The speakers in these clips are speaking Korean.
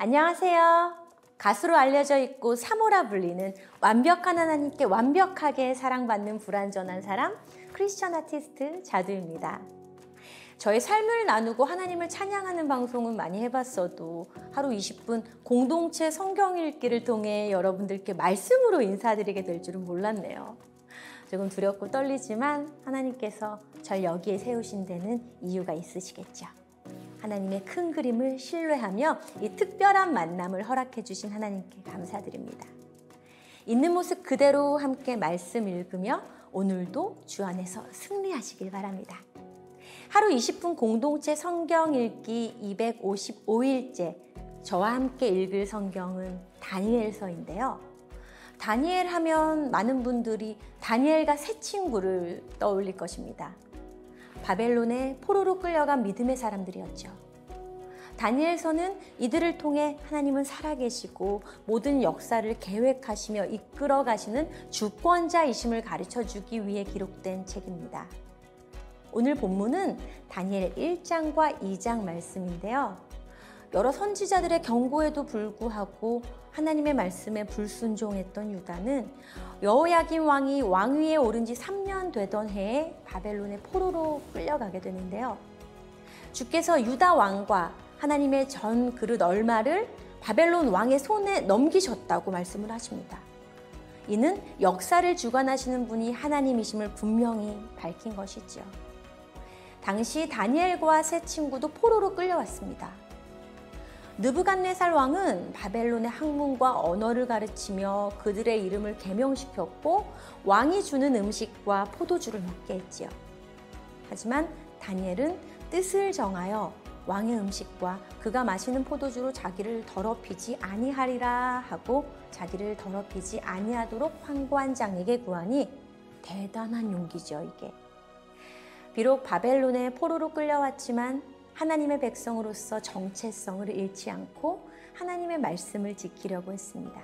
안녕하세요. 가수로 알려져 있고 사모라 불리는 완벽한 하나님께 완벽하게 사랑받는 불완전한 사람 크리스천 아티스트 자두입니다. 저의 삶을 나누고 하나님을 찬양하는 방송은 많이 해봤어도 하루 20분 공동체 성경 읽기를 통해 여러분들께 말씀으로 인사드리게 될 줄은 몰랐네요. 조금 두렵고 떨리지만 하나님께서 절 여기에 세우신 데는 이유가 있으시겠죠. 하나님의 큰 그림을 신뢰하며 이 특별한 만남을 허락해 주신 하나님께 감사드립니다. 있는 모습 그대로 함께 말씀 읽으며 오늘도 주 안에서 승리하시길 바랍니다. 하루 20분 공동체 성경 읽기 255일째 저와 함께 읽을 성경은 다니엘서인데요. 다니엘 하면 많은 분들이 다니엘과 세 친구를 떠올릴 것입니다. 바벨론에 포로로 끌려간 믿음의 사람들이었죠. 다니엘서는 이들을 통해 하나님은 살아계시고 모든 역사를 계획하시며 이끌어 가시는 주권자이심을 가르쳐주기 위해 기록된 책입니다. 오늘 본문은 다니엘 1장과 2장 말씀인데요. 여러 선지자들의 경고에도 불구하고 하나님의 말씀에 불순종했던 유다는 여호야긴 왕이 왕위에 오른 지 3년 되던 해에 바벨론의 포로로 끌려가게 되는데요. 주께서 유다 왕과 하나님의 전 그릇 얼마를 바벨론 왕의 손에 넘기셨다고 말씀을 하십니다. 이는 역사를 주관하시는 분이 하나님이심을 분명히 밝힌 것이지요. 당시 다니엘과 세 친구도 포로로 끌려왔습니다. 느부갓네살 왕은 바벨론의 학문과 언어를 가르치며 그들의 이름을 계명시켰고 왕이 주는 음식과 포도주를 먹게 했지요. 하지만 다니엘은 뜻을 정하여 왕의 음식과 그가 마시는 포도주로 자기를 더럽히지 아니하리라 하고 자기를 더럽히지 아니하도록 환관장에게 구하니 대단한 용기죠, 이게. 비록 바벨론에 포로로 끌려왔지만 하나님의 백성으로서 정체성을 잃지 않고 하나님의 말씀을 지키려고 했습니다.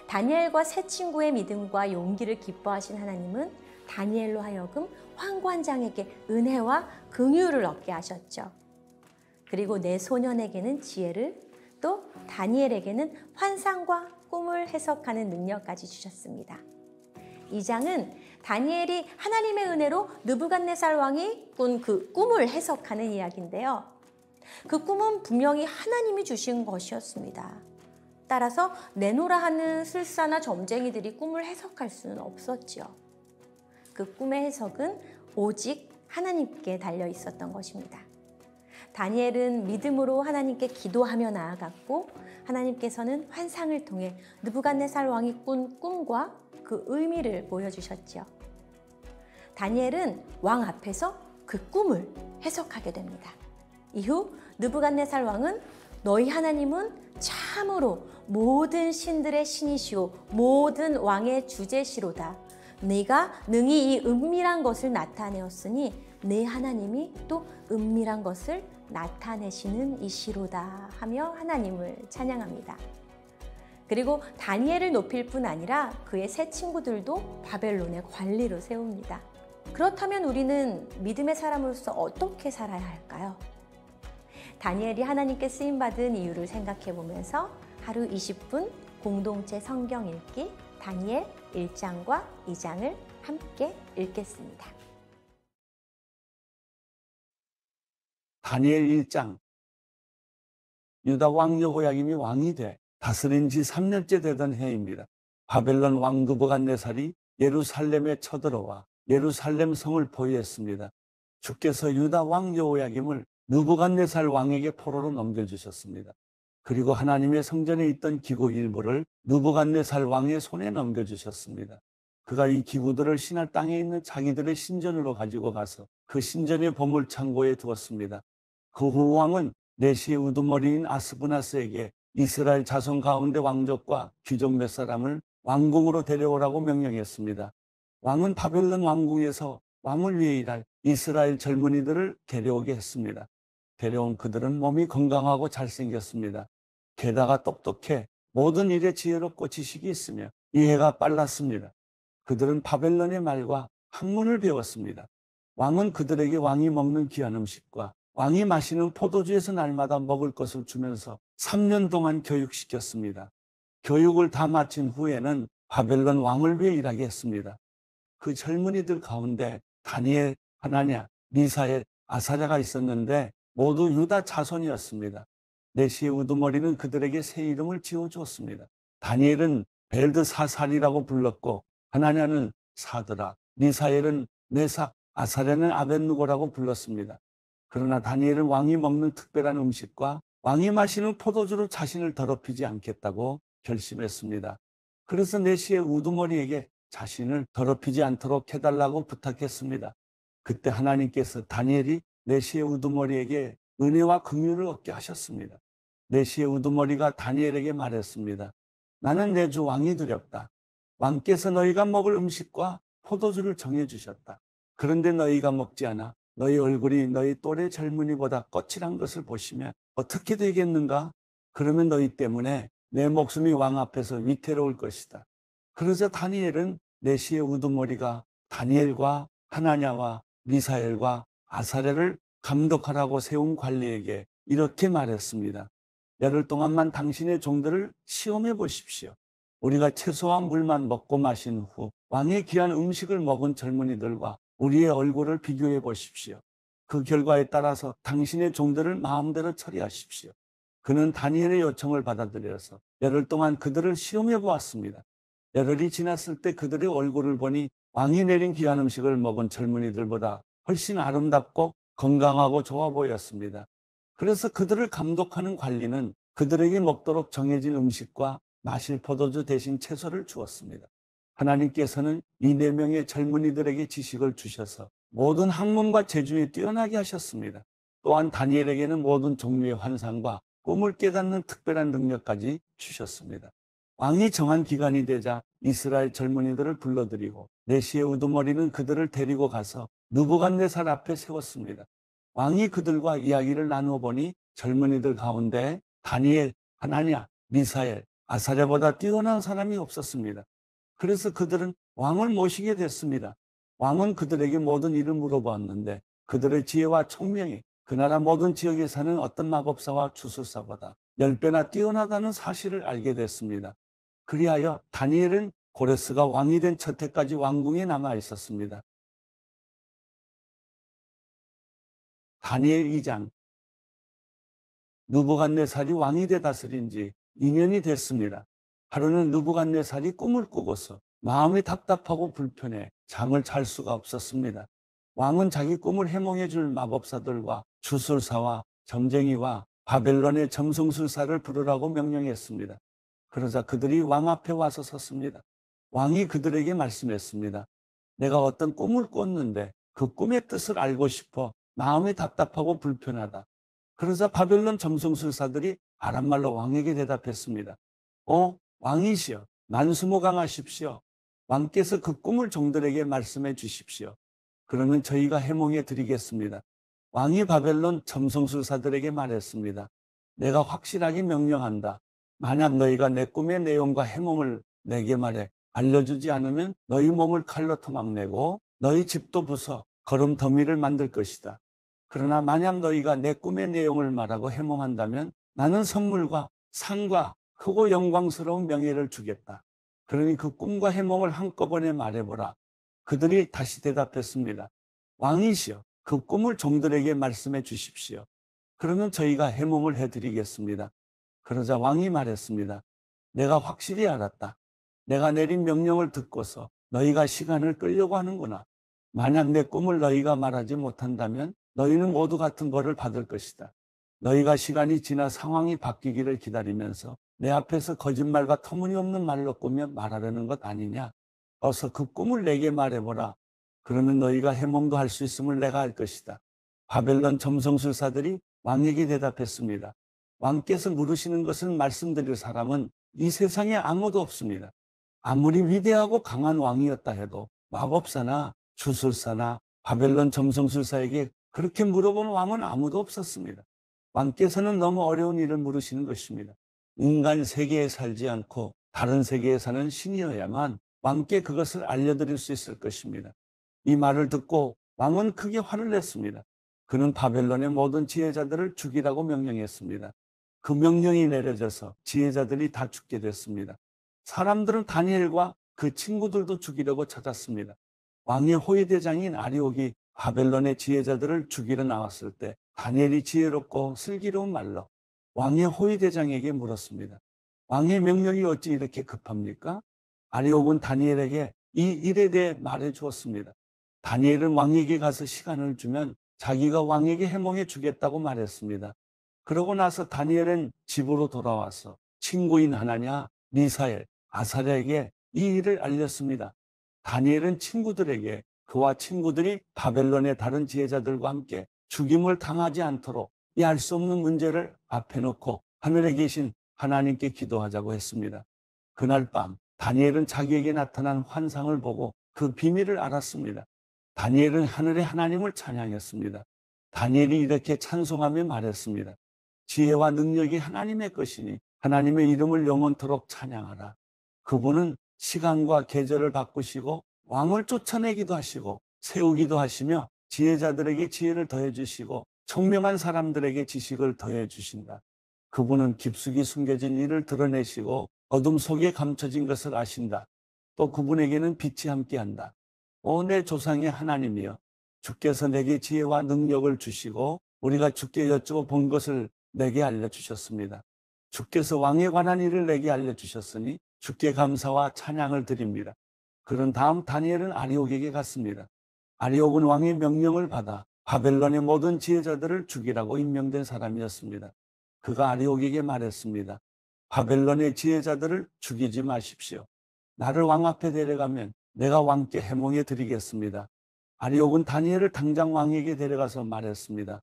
다니엘과 세 친구의 믿음과 용기를 기뻐하신 하나님은 다니엘로 하여금 환관장에게 은혜와 긍휼을 얻게 하셨죠. 그리고 내 소년에게는 지혜를, 또 다니엘에게는 환상과 꿈을 해석하는 능력까지 주셨습니다. 이 장은 다니엘이 하나님의 은혜로 느부갓네살 왕이 꾼 그 꿈을 해석하는 이야기인데요. 그 꿈은 분명히 하나님이 주신 것이었습니다. 따라서 내노라 하는 술사나 점쟁이들이 꿈을 해석할 수는 없었지요. 그 꿈의 해석은 오직 하나님께 달려 있었던 것입니다. 다니엘은 믿음으로 하나님께 기도하며 나아갔고 하나님께서는 환상을 통해 느부갓네살 왕이 꾼 꿈과 그 의미를 보여주셨지요. 다니엘은 왕 앞에서 그 꿈을 해석하게 됩니다. 이후 느부갓네살 왕은 너희 하나님은 참으로 모든 신들의 신이시오 모든 왕의 주제시로다. 네가 능히 이 은밀한 것을 나타내었으니 네 하나님이 또 은밀한 것을 나타내시는 이시로다 하며 하나님을 찬양합니다. 그리고 다니엘을 높일 뿐 아니라 그의 세 친구들도 바벨론의 관리로 세웁니다. 그렇다면 우리는 믿음의 사람으로서 어떻게 살아야 할까요? 다니엘이 하나님께 쓰임받은 이유를 생각해 보면서 하루 20분 공동체 성경 읽기 다니엘 1장과 2장을 함께 읽겠습니다. 다니엘 1장. 유다 왕 여호야김이 왕이 돼 다스린 지 3년째 되던 해입니다. 바벨론 왕 느부갓네살이 예루살렘에 쳐들어와 예루살렘 성을 포위했습니다. 주께서 유다 왕 여호야김을 느부갓네살 왕에게 포로로 넘겨주셨습니다. 그리고 하나님의 성전에 있던 기구 일부를 느부갓네살 왕의 손에 넘겨주셨습니다. 그가 이 기구들을 시날 땅에 있는 자기들의 신전으로 가지고 가서 그 신전의 보물창고에 두었습니다. 그 후 왕은 내시의 우두머리인 아스브나스에게 이스라엘 자손 가운데 왕족과 귀족 몇 사람을 왕궁으로 데려오라고 명령했습니다. 왕은 바벨론 왕궁에서 왕을 위해 일할 이스라엘 젊은이들을 데려오게 했습니다. 데려온 그들은 몸이 건강하고 잘생겼습니다. 게다가 똑똑해 모든 일에 지혜롭고 지식이 있으며 이해가 빨랐습니다. 그들은 바벨론의 말과 학문을 배웠습니다. 왕은 그들에게 왕이 먹는 귀한 음식과 왕이 마시는 포도주에서 날마다 먹을 것을 주면서 3년 동안 교육시켰습니다. 교육을 다 마친 후에는 바벨론 왕을 위해 일하게 했습니다. 그 젊은이들 가운데 다니엘, 하나냐, 미사엘, 아사랴가 있었는데 모두 유다 자손이었습니다. 내시의 우두머리는 그들에게 새 이름을 지어주었습니다. 다니엘은 벨드사살이라고 불렀고, 하나냐는 사드락, 미사엘은 메삭, 아사랴는 아벳누고라고 불렀습니다. 그러나 다니엘은 왕이 먹는 특별한 음식과 왕이 마시는 포도주로 자신을 더럽히지 않겠다고 결심했습니다. 그래서 내시의 우두머리에게 자신을 더럽히지 않도록 해달라고 부탁했습니다. 그때 하나님께서 다니엘이 내시의 우두머리에게 은혜와 긍휼을 얻게 하셨습니다. 내시의 우두머리가 다니엘에게 말했습니다. 나는 내 주 왕이 두렵다. 왕께서 너희가 먹을 음식과 포도주를 정해주셨다. 그런데 너희가 먹지 않아 너희 얼굴이 너희 또래 젊은이보다 거칠한 것을 보시면 어떻게 되겠는가? 그러면 너희 때문에 내 목숨이 왕 앞에서 위태로울 것이다. 그러자 다니엘은 내시의 우두머리가 다니엘과 하나냐와 미사엘과 아사랴를 감독하라고 세운 관리에게 이렇게 말했습니다. 열흘 동안만 당신의 종들을 시험해 보십시오. 우리가 채소와 물만 먹고 마신 후 왕의 귀한 음식을 먹은 젊은이들과 우리의 얼굴을 비교해 보십시오. 그 결과에 따라서 당신의 종들을 마음대로 처리하십시오. 그는 다니엘의 요청을 받아들여서 열흘 동안 그들을 시험해 보았습니다. 열흘이 지났을 때 그들의 얼굴을 보니 왕이 내린 귀한 음식을 먹은 젊은이들보다 훨씬 아름답고 건강하고 좋아 보였습니다. 그래서 그들을 감독하는 관리는 그들에게 먹도록 정해진 음식과 마실 포도주 대신 채소를 주었습니다. 하나님께서는 이 4명의 젊은이들에게 지식을 주셔서 모든 학문과 재주에 뛰어나게 하셨습니다. 또한 다니엘에게는 모든 종류의 환상과 꿈을 깨닫는 특별한 능력까지 주셨습니다. 왕이 정한 기간이 되자 이스라엘 젊은이들을 불러들이고 내시의 우두머리는 그들을 데리고 가서 느부갓네살 앞에 세웠습니다. 왕이 그들과 이야기를 나누어 보니 젊은이들 가운데 다니엘, 하나냐, 미사엘, 아사랴보다 뛰어난 사람이 없었습니다. 그래서 그들은 왕을 모시게 됐습니다. 왕은 그들에게 모든 일을 물어보았는데 그들의 지혜와 총명이 그 나라 모든 지역에 사는 어떤 마법사와 주술사보다 10배나 뛰어나다는 사실을 알게 됐습니다. 그리하여 다니엘은 고레스가 왕이 된 첫 해까지 왕궁에 남아 있었습니다. 다니엘 2장. 느부갓네살이 왕이 돼 다스린 지 2년이 됐습니다. 하루는 느부갓네살이 꿈을 꾸고서 마음이 답답하고 불편해 잠을 잘 수가 없었습니다. 왕은 자기 꿈을 해몽해 줄 마법사들과 주술사와 점쟁이와 바벨론의 점성술사를 부르라고 명령했습니다. 그러자 그들이 왕 앞에 와서 섰습니다. 왕이 그들에게 말씀했습니다. 내가 어떤 꿈을 꿨는데 그 꿈의 뜻을 알고 싶어 마음이 답답하고 불편하다. 그러자 바벨론 점성술사들이 아람말로 왕에게 대답했습니다. 왕이시여, 만수무강하십시오. 왕께서 그 꿈을 종들에게 말씀해 주십시오. 그러면 저희가 해몽해 드리겠습니다. 왕이 바벨론 점성술사들에게 말했습니다. 내가 확실하게 명령한다. 만약 너희가 내 꿈의 내용과 해몽을 내게 말해 알려주지 않으면 너희 몸을 칼로 토막내고 너희 집도 부숴 거름 더미를 만들 것이다. 그러나 만약 너희가 내 꿈의 내용을 말하고 해몽한다면 나는 선물과 상과 크고 영광스러운 명예를 주겠다. 그러니 그 꿈과 해몽을 한꺼번에 말해보라. 그들이 다시 대답했습니다. 왕이시여, 그 꿈을 종들에게 말씀해 주십시오. 그러면 저희가 해몽을 해드리겠습니다. 그러자 왕이 말했습니다. 내가 확실히 알았다. 내가 내린 명령을 듣고서 너희가 시간을 끌려고 하는구나. 만약 내 꿈을 너희가 말하지 못한다면 너희는 모두 같은 벌을 받을 것이다. 너희가 시간이 지나 상황이 바뀌기를 기다리면서 내 앞에서 거짓말과 터무니없는 말로 꾸며 말하려는 것 아니냐. 어서 그 꿈을 내게 말해보라. 그러면 너희가 해몽도 할 수 있음을 내가 알 것이다. 바벨론 점성술사들이 왕에게 대답했습니다. 왕께서 물으시는 것을 말씀드릴 사람은 이 세상에 아무도 없습니다. 아무리 위대하고 강한 왕이었다 해도 마법사나 주술사나 바벨론 점성술사에게 그렇게 물어본 왕은 아무도 없었습니다. 왕께서는 너무 어려운 일을 물으시는 것입니다. 인간 세계에 살지 않고 다른 세계에 사는 신이어야만 왕께 그것을 알려드릴 수 있을 것입니다. 이 말을 듣고 왕은 크게 화를 냈습니다. 그는 바벨론의 모든 지혜자들을 죽이라고 명령했습니다. 그 명령이 내려져서 지혜자들이 다 죽게 됐습니다. 사람들은 다니엘과 그 친구들도 죽이려고 찾았습니다. 왕의 호위대장인 아리옥이 바벨론의 지혜자들을 죽이러 나왔을 때 다니엘이 지혜롭고 슬기로운 말로 왕의 호위대장에게 물었습니다. 왕의 명령이 어찌 이렇게 급합니까? 아리옥은 다니엘에게 이 일에 대해 말해 주었습니다. 다니엘은 왕에게 가서 시간을 주면 자기가 왕에게 해몽해 주겠다고 말했습니다. 그러고 나서 다니엘은 집으로 돌아와서 친구인 하나냐, 미사엘, 아사랴에게 이 일을 알렸습니다. 다니엘은 친구들에게 그와 친구들이 바벨론의 다른 지혜자들과 함께 죽임을 당하지 않도록 이 알 수 없는 문제를 앞에 놓고 하늘에 계신 하나님께 기도하자고 했습니다. 그날 밤 다니엘은 자기에게 나타난 환상을 보고 그 비밀을 알았습니다. 다니엘은 하늘의 하나님을 찬양했습니다. 다니엘이 이렇게 찬송하며 말했습니다. 지혜와 능력이 하나님의 것이니 하나님의 이름을 영원토록 찬양하라. 그분은 시간과 계절을 바꾸시고 왕을 쫓아내기도 하시고 세우기도 하시며 지혜자들에게 지혜를 더해 주시고 총명한 사람들에게 지식을 더해 주신다. 그분은 깊숙이 숨겨진 일을 드러내시고 어둠 속에 감춰진 것을 아신다. 또 그분에게는 빛이 함께한다. 오 내 조상의 하나님이여, 주께서 내게 지혜와 능력을 주시고 우리가 주께 여쭈어 본 것을 내게 알려주셨습니다. 주께서 왕에 관한 일을 내게 알려주셨으니 주께 감사와 찬양을 드립니다. 그런 다음 다니엘은 아리옥에게 갔습니다. 아리옥은 왕의 명령을 받아 바벨론의 모든 지혜자들을 죽이라고 임명된 사람이었습니다. 그가 아리옥에게 말했습니다. 바벨론의 지혜자들을 죽이지 마십시오. 나를 왕 앞에 데려가면 내가 왕께 해몽해 드리겠습니다. 아리옥은 다니엘을 당장 왕에게 데려가서 말했습니다.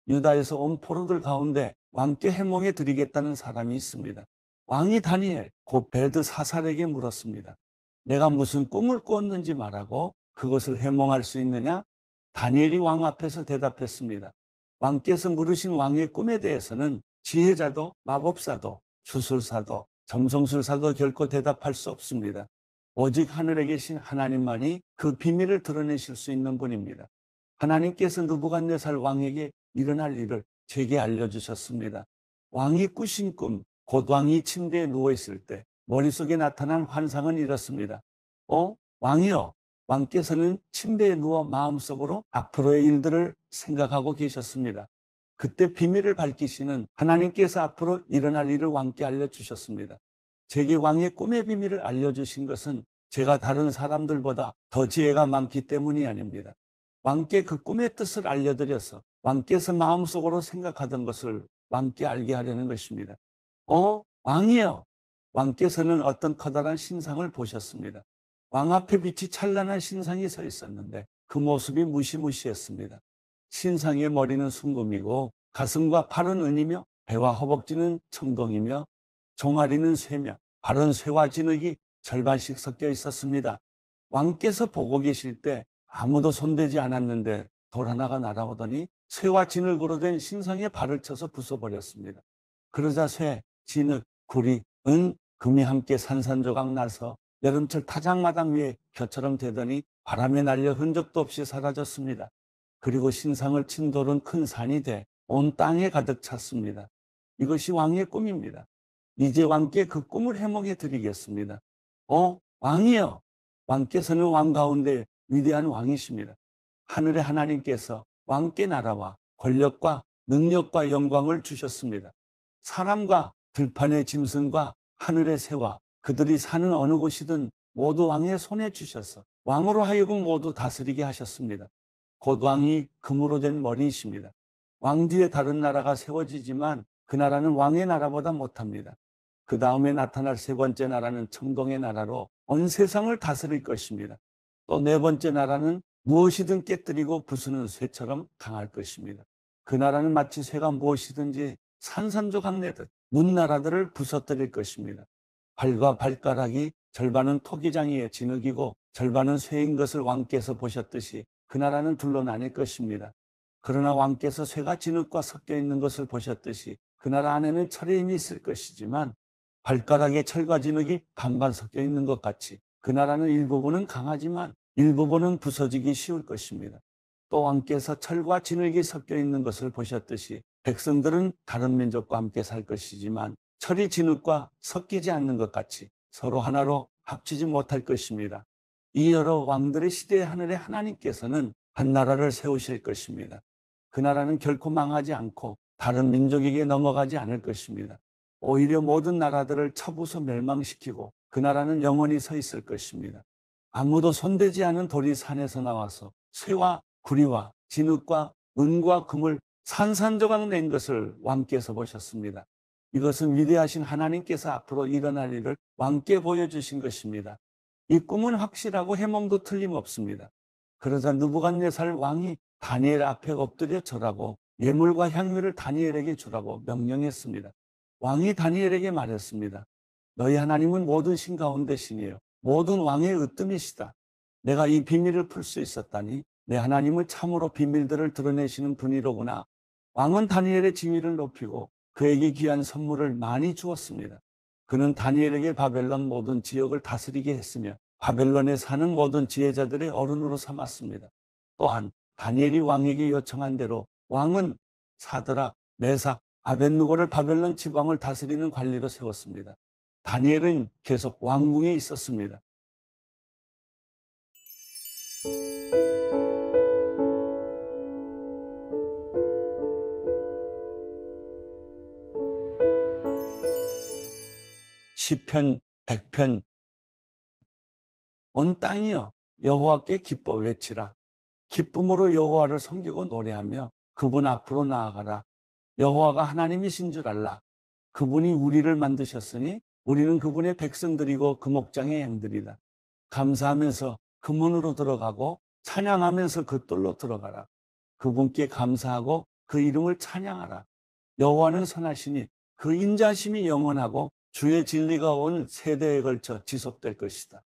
유다에서 온 포로들 가운데 왕께 해몽해 드리겠다는 사람이 있습니다. 왕이 다니엘, 곧 벨드사살에게 물었습니다. 내가 무슨 꿈을 꾸었는지 말하고 그것을 해몽할 수 있느냐? 다니엘이 왕 앞에서 대답했습니다. 왕께서 물으신 왕의 꿈에 대해서는 지혜자도 마법사도 주술사도 점성술사도 결코 대답할 수 없습니다. 오직 하늘에 계신 하나님만이 그 비밀을 드러내실 수 있는 분입니다. 하나님께서 느부갓네살 왕에게 일어날 일을 제게 알려주셨습니다. 왕이 꾸신 꿈, 곧 왕이 침대에 누워있을 때 머릿속에 나타난 환상은 이렇습니다. 왕이여, 왕께서는 침대에 누워 마음속으로 앞으로의 일들을 생각하고 계셨습니다. 그때 비밀을 밝히시는 하나님께서 앞으로 일어날 일을 왕께 알려주셨습니다. 제게 왕의 꿈의 비밀을 알려주신 것은 제가 다른 사람들보다 더 지혜가 많기 때문이 아닙니다. 왕께 그 꿈의 뜻을 알려드려서 왕께서 마음속으로 생각하던 것을 왕께 알게 하려는 것입니다. 왕이여, 왕께서는 어떤 커다란 신상을 보셨습니다. 왕 앞에 빛이 찬란한 신상이 서 있었는데 그 모습이 무시무시했습니다. 신상의 머리는 순금이고 가슴과 팔은 은이며 배와 허벅지는 청동이며 종아리는 쇠며 발은 쇠와 진흙이 절반씩 섞여 있었습니다. 왕께서 보고 계실 때 아무도 손대지 않았는데 돌 하나가 날아오더니 쇠와 진흙으로 된 신상의 발을 쳐서 부숴버렸습니다. 그러자 쇠, 진흙, 구리, 은, 금이 함께 산산조각 나서 여름철 타작마당 위에 벼처럼 되더니 바람에 날려 흔적도 없이 사라졌습니다. 그리고 신상을 친 돌은 큰 산이 돼 온 땅에 가득 찼습니다. 이것이 왕의 꿈입니다. 이제 왕께 그 꿈을 해몽해 드리겠습니다. 왕이여, 왕께서는 왕 가운데 위대한 왕이십니다. 하늘의 하나님께서 왕께 나라와 권력과 능력과 영광을 주셨습니다. 사람과 들판의 짐승과 하늘의 새와 그들이 사는 어느 곳이든 모두 왕의 손에 주셔서 왕으로 하여금 모두 다스리게 하셨습니다. 곧 왕이 금으로 된 머리이십니다. 왕 뒤에 다른 나라가 세워지지만 그 나라는 왕의 나라보다 못합니다. 그 다음에 나타날 세 번째 나라는 청동의 나라로 온 세상을 다스릴 것입니다. 또 네 번째 나라는 무엇이든 깨뜨리고 부수는 쇠처럼 강할 것입니다. 그 나라는 마치 쇠가 무엇이든지 산산조각 내듯 문나라들을 부서뜨릴 것입니다. 발과 발가락이 절반은 토기장이의 진흙이고 절반은 쇠인 것을 왕께서 보셨듯이 그 나라는 둘로 나뉠 것입니다. 그러나 왕께서 쇠가 진흙과 섞여 있는 것을 보셨듯이 그 나라 안에는 철의 힘이 있을 것이지만 발가락에 철과 진흙이 반반 섞여 있는 것 같이 그 나라는 일부분은 강하지만 일부분은 부서지기 쉬울 것입니다. 또 왕께서 철과 진흙이 섞여 있는 것을 보셨듯이 백성들은 다른 민족과 함께 살 것이지만 철이 진흙과 섞이지 않는 것 같이 서로 하나로 합치지 못할 것입니다. 이 여러 왕들의 시대의 하늘의 하나님께서는 한 나라를 세우실 것입니다. 그 나라는 결코 망하지 않고 다른 민족에게 넘어가지 않을 것입니다. 오히려 모든 나라들을 쳐부숴 멸망시키고 그 나라는 영원히 서 있을 것입니다. 아무도 손대지 않은 돌이 산에서 나와서 쇠와 구리와 진흙과 은과 금을 산산조각 낸 것을 왕께서 보셨습니다. 이것은 위대하신 하나님께서 앞으로 일어날 일을 왕께 보여주신 것입니다. 이 꿈은 확실하고 해몽도 틀림없습니다. 그러자 느부갓네살 왕이 다니엘 앞에 엎드려 절하고 예물과 향유를 다니엘에게 주라고 명령했습니다. 왕이 다니엘에게 말했습니다. 너희 하나님은 모든 신 가운데 신이에요. 모든 왕의 으뜸이시다. 내가 이 비밀을 풀 수 있었다니 내 하나님은 참으로 비밀들을 드러내시는 분이로구나. 왕은 다니엘의 지위를 높이고 그에게 귀한 선물을 많이 주었습니다. 그는 다니엘에게 바벨론 모든 지역을 다스리게 했으며 바벨론에 사는 모든 지혜자들의 어른으로 삼았습니다. 또한 다니엘이 왕에게 요청한 대로 왕은 사드락, 메삭, 아벳느고를 바벨론 지방을 다스리는 관리로 세웠습니다. 다니엘은 계속 왕궁에 있었습니다. 시편 100편 온 땅이여 여호와께 기뻐 외치라. 기쁨으로 여호와를 섬기고 노래하며 그분 앞으로 나아가라. 여호와가 하나님이신 줄 알라. 그분이 우리를 만드셨으니 우리는 그분의 백성들이고 그 목장의 양들이다. 감사하면서 그 문으로 들어가고 찬양하면서 그 뜰로 들어가라. 그분께 감사하고 그 이름을 찬양하라. 여호와는 선하시니 그 인자심이 영원하고 주의 진리가 온 세대에 걸쳐 지속될 것이다.